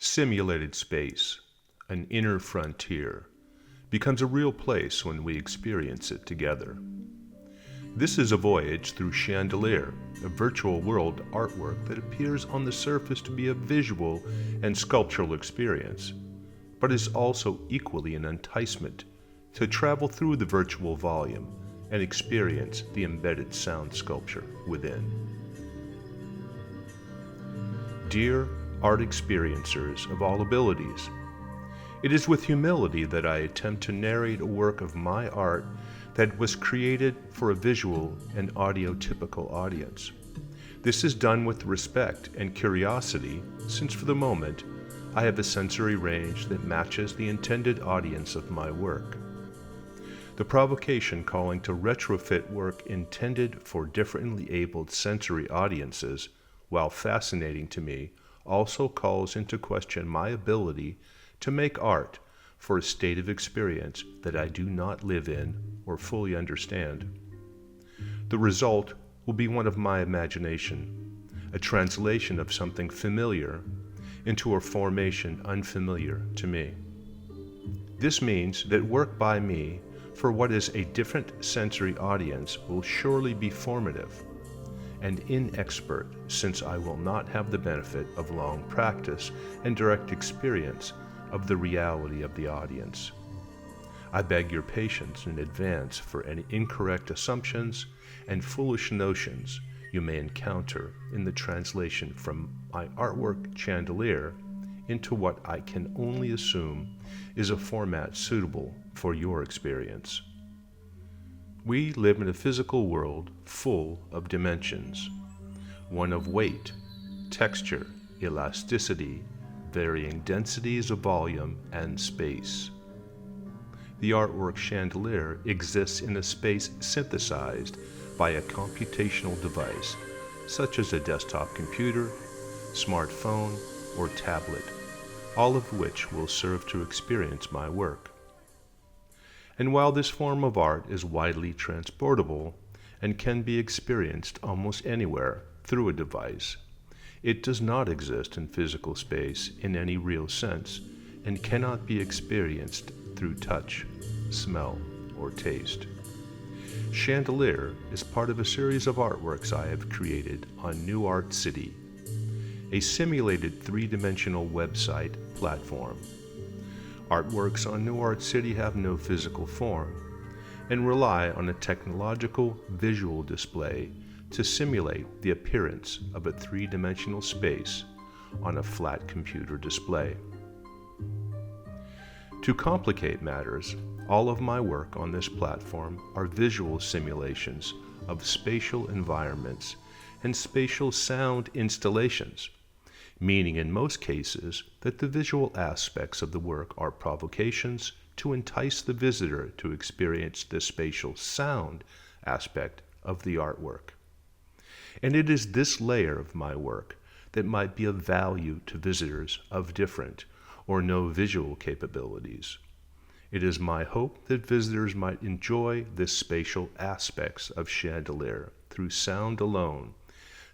Simulated space, an inner frontier, becomes a real place when we experience it together. This is a voyage through Chandelier, a virtual world artwork that appears on the surface to be a visual and sculptural experience, but is also equally an enticement to travel through the virtual volume and experience the embedded sound sculpture within. Dear art experiencers of all abilities, it is with humility that I attempt to narrate a work of my art that was created for a visual and audiotypical audience. This is done with respect and curiosity, since for the moment I have a sensory range that matches the intended audience of my work. The provocation calling to retrofit work intended for differently abled sensory audiences, while fascinating to me, also calls into question my ability to make art for a state of experience that I do not live in or fully understand. The result will be one of my imagination, a translation of something familiar into a formation unfamiliar to me. This means that work by me for what is a different sensory audience will surely be formative and inexpert, since I will not have the benefit of long practice and direct experience of the reality of the audience. I beg your patience in advance for any incorrect assumptions and foolish notions you may encounter in the translation from my artwork Chandelier into what I can only assume is a format suitable for your experience. We live in a physical world full of dimensions, one of weight, texture, elasticity, varying densities of volume and space. The artwork Chandelier exists in a space synthesized by a computational device, such as a desktop computer, smartphone, or tablet, all of which will serve to experience my work. And while this form of art is widely transportable and can be experienced almost anywhere through a device, it does not exist in physical space in any real sense and cannot be experienced through touch, smell, or taste. Chandelier is part of a series of artworks I have created on New Art City, a simulated three-dimensional website platform. Artworks on New Art City have no physical form and rely on a technological visual display to simulate the appearance of a three-dimensional space on a flat computer display. To complicate matters, all of my work on this platform are visual simulations of spatial environments and spatial sound installations, meaning in most cases that the visual aspects of the work are provocations to entice the visitor to experience the spatial sound aspect of the artwork. And it is this layer of my work that might be of value to visitors of different or no visual capabilities. It is my hope that visitors might enjoy the spatial aspects of Chandelier through sound alone,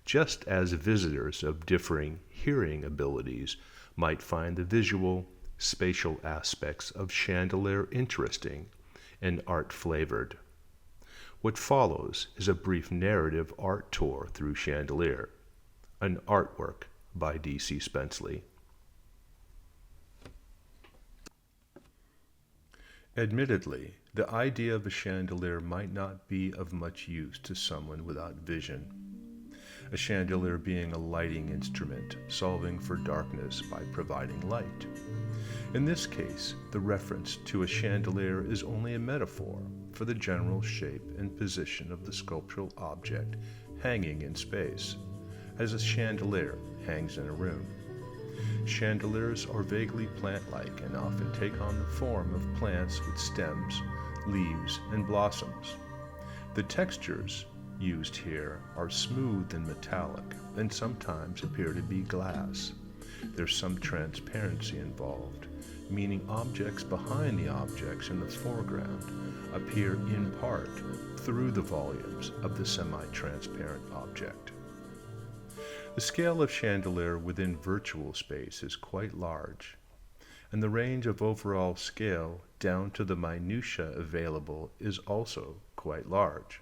just as visitors of differing hearing abilities might find the visual, spatial aspects of Chandelier interesting and art-flavored. What follows is a brief narrative art tour through Chandelier, an artwork by DC Spensley. Admittedly, the idea of a chandelier might not be of much use to someone without vision. A chandelier being a lighting instrument, solving for darkness by providing light. In this case, the reference to a chandelier is only a metaphor for the general shape and position of the sculptural object hanging in space, as a chandelier hangs in a room. Chandeliers are vaguely plant-like and often take on the form of plants with stems, leaves, and blossoms. The textures used here are smooth and metallic, and sometimes appear to be glass. There's some transparency involved, meaning objects behind the objects in the foreground appear in part through the volumes of the semi-transparent object. The scale of chandelier within virtual space is quite large, and the range of overall scale down to the minutiae available is also quite large,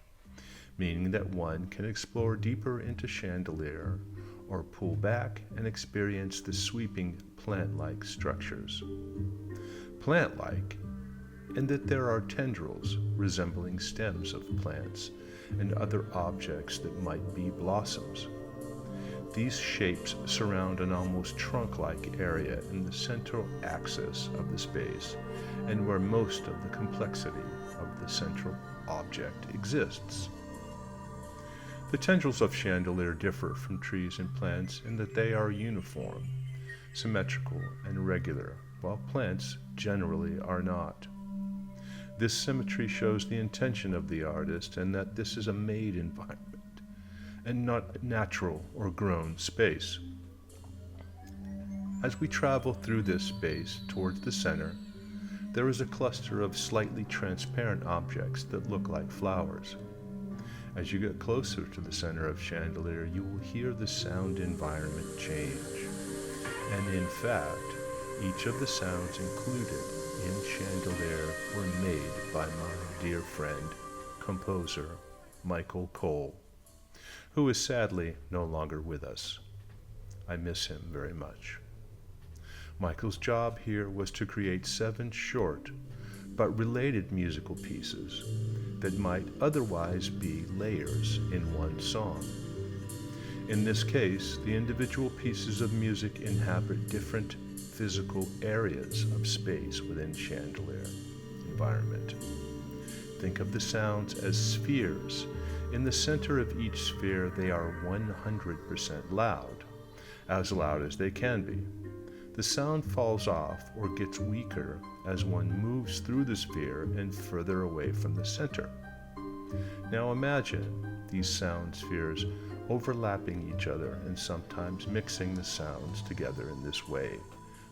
meaning that one can explore deeper into chandelier or pull back and experience the sweeping plant-like structures. Plant-like in that there are tendrils resembling stems of plants and other objects that might be blossoms. These shapes surround an almost trunk-like area in the central axis of the space and where most of the complexity of the central object exists. The tendrils of chandelier differ from trees and plants in that they are uniform, symmetrical, and regular, while plants generally are not. This symmetry shows the intention of the artist and that this is a made environment and not natural or grown space. As we travel through this space towards the center, there is a cluster of slightly transparent objects that look like flowers. As you get closer to the center of chandelier, you will hear the sound environment change. And in fact, each of the sounds included in chandelier were made by my dear friend, composer Michael Cole, who is sadly no longer with us. I miss him very much. Michael's job here was to create 7 short but related musical pieces that might otherwise be layers in one song. In this case, the individual pieces of music inhabit different physical areas of space within chandelier environment. Think of the sounds as spheres. In the center of each sphere, they are 100% loud as they can be. The sound falls off or gets weaker as one moves through the sphere and further away from the center. Now imagine these sound spheres overlapping each other and sometimes mixing the sounds together in this way.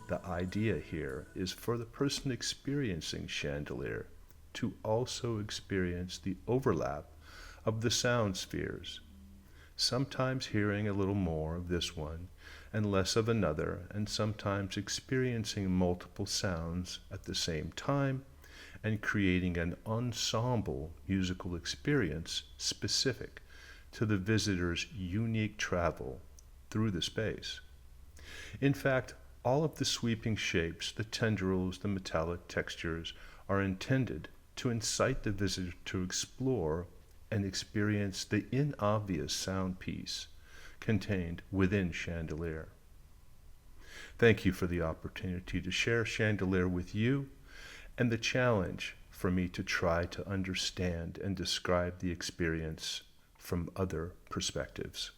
The idea here is for the person experiencing chandelier to also experience the overlap of the sound spheres, sometimes hearing a little more of this one and less of another, and sometimes experiencing multiple sounds at the same time and creating an ensemble musical experience specific to the visitor's unique travel through the space. In fact, all of the sweeping shapes, the tendrils, the metallic textures are intended to incite the visitor to explore and experience the inobvious sound piece contained within chandelier. Thank you for the opportunity to share chandelier with you and the challenge for me to try to understand and describe the experience from other perspectives.